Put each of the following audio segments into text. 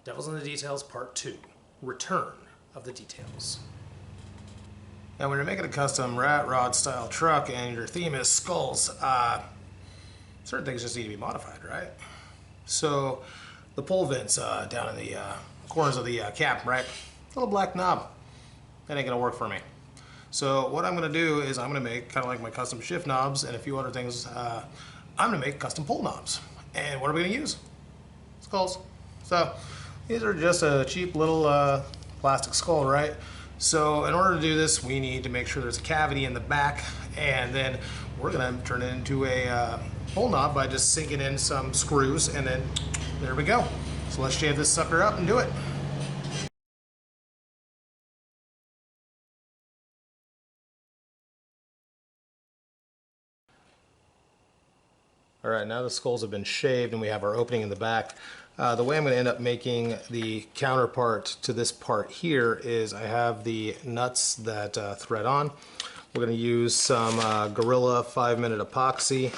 Devils in the Details Part 2, Return of the Details. Now when you're making a custom rat rod style truck and your theme is skulls, certain things just need to be modified, right? So the pull vents down in the corners of the cap, right? Little black knob. That ain't gonna work for me. So what I'm gonna do is I'm gonna make kind of like my custom shift knobs and a few other things. I'm gonna make custom pull knobs. And what are we gonna use? Skulls. So these are just a cheap little plastic skull, right? So in order to do this, we need to make sure there's a cavity in the back, and then we're gonna turn it into a pull knob by just sinking in some screws, and then there we go. So let's shave this sucker up and do it. All right, now the skulls have been shaved and we have our opening in the back. The way I'm going to end up making the counterpart to this part here is I have the nuts that thread on. We're going to use some Gorilla 5-minute epoxy.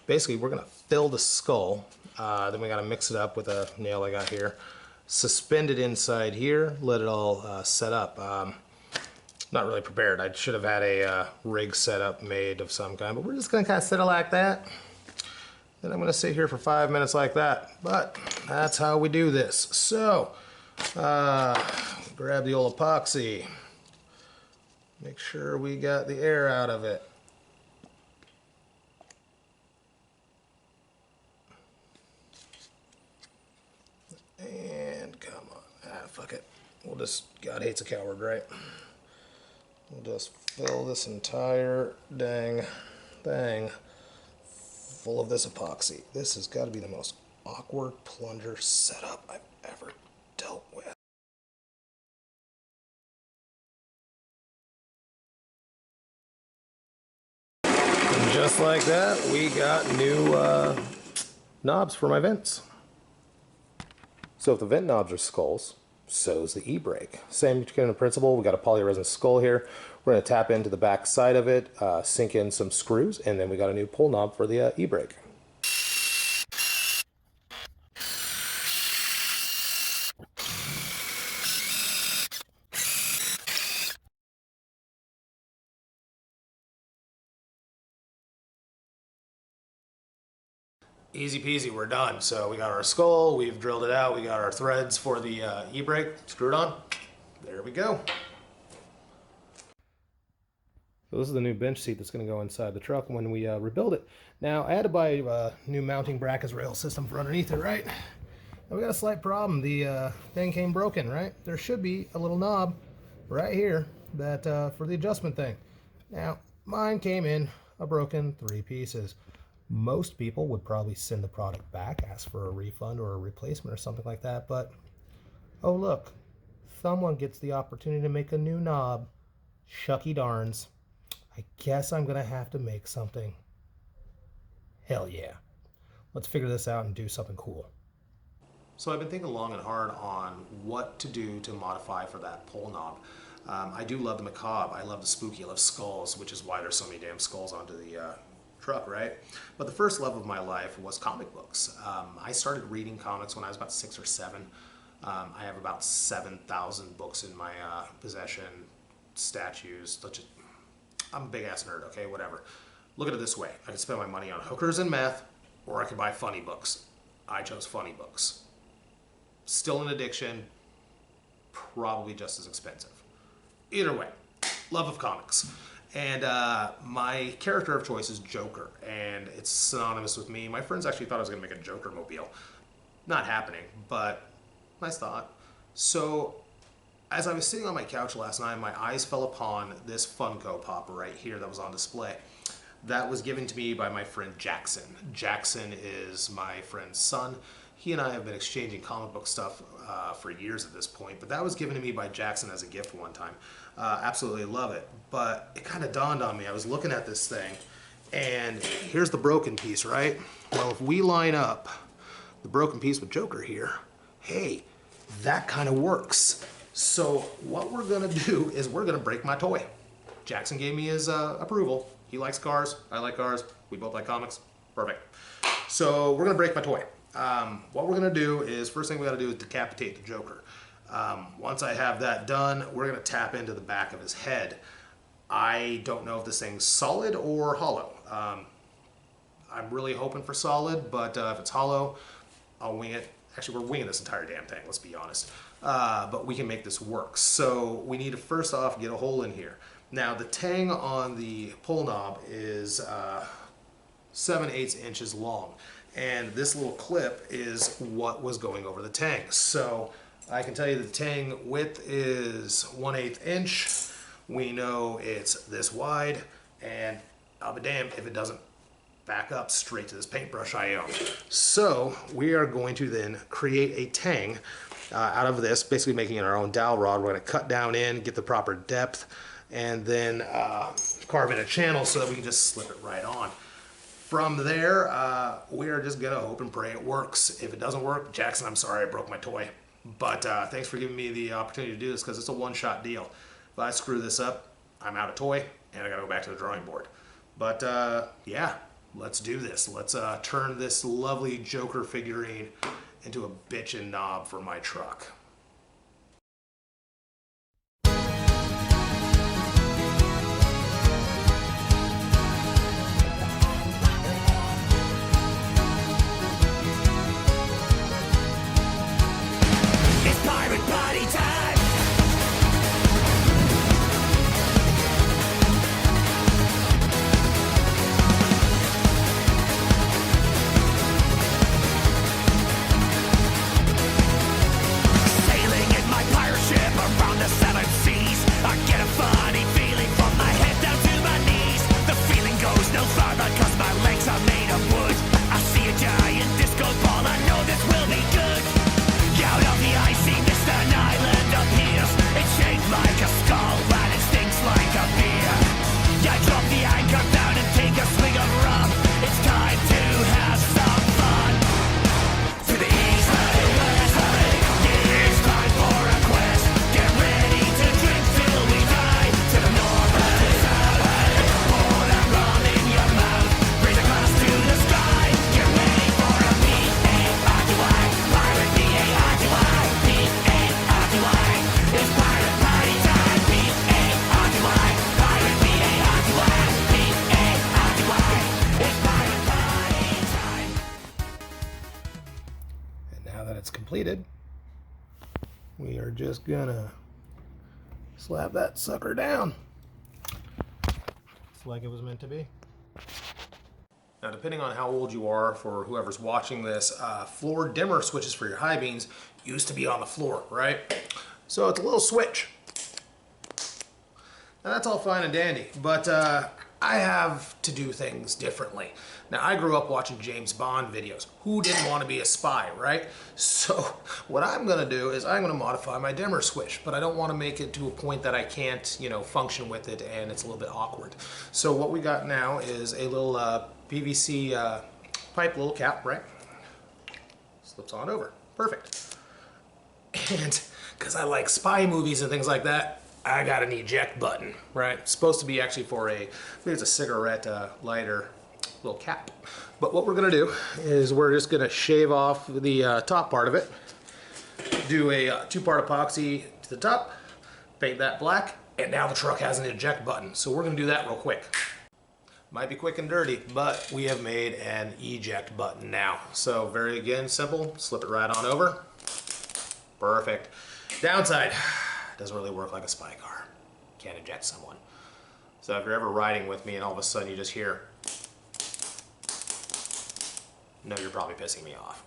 Basically, we're going to fill the skull. Then we got to mix it up with a nail I got here. Suspend it inside here, let it all set up. Not really prepared. I should have had a rig setup made of some kind, but we're just going to kind of set it like that. Then I'm going to sit here for 5 minutes like that. But that's how we do this. So, grab the old epoxy. Make sure we got the air out of it. And come on. Fuck it. We'll just, God hates a coward, right? We'll just fill this entire dang thing full of this epoxy. This has got to be the most awkward plunger setup I've ever dealt with. And just like that, we got new knobs for my vents. So if the vent knobs are skulls, so is the e-brake. Same kind of principle. We got a polyresin skull here. We're going to tap into the back side of it, sink in some screws, and then we got a new pull knob for the e-brake. Easy peasy, we're done. So we got our skull, we've drilled it out, we got our threads for the e-brake screwed on. There we go. So this is the new bench seat that's going to go inside the truck when we rebuild it. Now I had to buy a new mounting brackets rail system for underneath it, right? Now we got a slight problem. The thing came broken, right? There should be a little knob right here that for the adjustment thing. Now mine came in a broken 3 pieces. Most people would probably send the product back, ask for a refund or a replacement or something like that, but oh look, someone gets the opportunity to make a new knob. Shucky darns. I guess I'm gonna have to make something. Hell yeah. Let's figure this out and do something cool. So I've been thinking long and hard on what to do to modify for that pull knob. I do love the macabre, I love the spooky, I love skulls, which is why there's so many damn skulls onto the truck, right? But the first love of my life was comic books. I started reading comics when I was about 6 or 7. I have about 7,000 books in my possession, statues. I'm a big ass nerd, okay, whatever. Look at it this way. I could spend my money on hookers and meth, or I could buy funny books. I chose funny books. Still an addiction, probably just as expensive. Either way, love of comics. And my character of choice is Joker, and it's synonymous with me. My friends actually thought I was going to make a Joker mobile. Not happening, but nice thought. So as I was sitting on my couch last night, my eyes fell upon this Funko Pop right here that was on display. That was given to me by my friend Jackson. Jackson is my friend's son. He and I have been exchanging comic book stuff for years at this point, but that was given to me by Jackson as a gift one time. Absolutely love it, but it kind of dawned on me. I was looking at this thing, and here's the broken piece, right? Well, if we line up the broken piece with Joker here, hey, that kind of works. So what we're gonna do is we're gonna break my toy. Jackson gave me his approval. He likes cars, I like cars, we both like comics, perfect. So we're gonna break my toy. What we're gonna do is, first thing we gotta do is decapitate the Joker. Once I have that done, we're gonna tap into the back of his head. I don't know if this thing's solid or hollow. I'm really hoping for solid, but if it's hollow, I'll wing it. Actually, we're winging this entire damn thing, let's be honest. But we can make this work. So we need to first off get a hole in here. Now the tang on the pull knob is 7/8 inches long. And this little clip is what was going over the tang. So I can tell you the tang width is 1/8 inch. We know it's this wide, and I'll be damned if it doesn't back up straight to this paintbrush I own. So we are going to then create a tang out of this, basically making it our own dowel rod. We're going to cut down in, get the proper depth, and then carve in a channel so that we can just slip it right on. From there, we are just gonna hope and pray it works. If it doesn't work, Jackson, I'm sorry I broke my toy. But thanks for giving me the opportunity to do this, because it's a one-shot deal. If I screw this up, I'm out of toy, and I gotta go back to the drawing board. But yeah, let's do this. Let's turn this lovely Joker figurine into a bitchin' knob for my truck. It's completed, we are just gonna slap that sucker down. It's like it was meant to be. Now, depending on how old you are, for whoever's watching this, floor dimmer switches for your high beams used to be on the floor, right? So it's a little switch. Now that's all fine and dandy, but I have to do things differently. Now, I grew up watching James Bond videos. Who didn't want to be a spy, right? So what I'm gonna do is I'm gonna modify my dimmer switch, but I don't want to make it to a point that I can't, you know, function with it and it's a little bit awkward. So what we got now is a little PVC pipe, little cap, right? Slips on over, perfect. And because I like spy movies and things like that, I got an eject button, right? It's supposed to be actually for I think it's a cigarette lighter little cap. But what we're gonna do is we're just gonna shave off the top part of it, do a two-part epoxy to the top, paint that black, and now the truck has an eject button. So we're gonna do that real quick. Might be quick and dirty, but we have made an eject button now. So very, again, simple, slip it right on over. Perfect. Downside, doesn't really work like a spy car. Can't eject someone. So if you're ever riding with me and all of a sudden you just hear, no, you're probably pissing me off.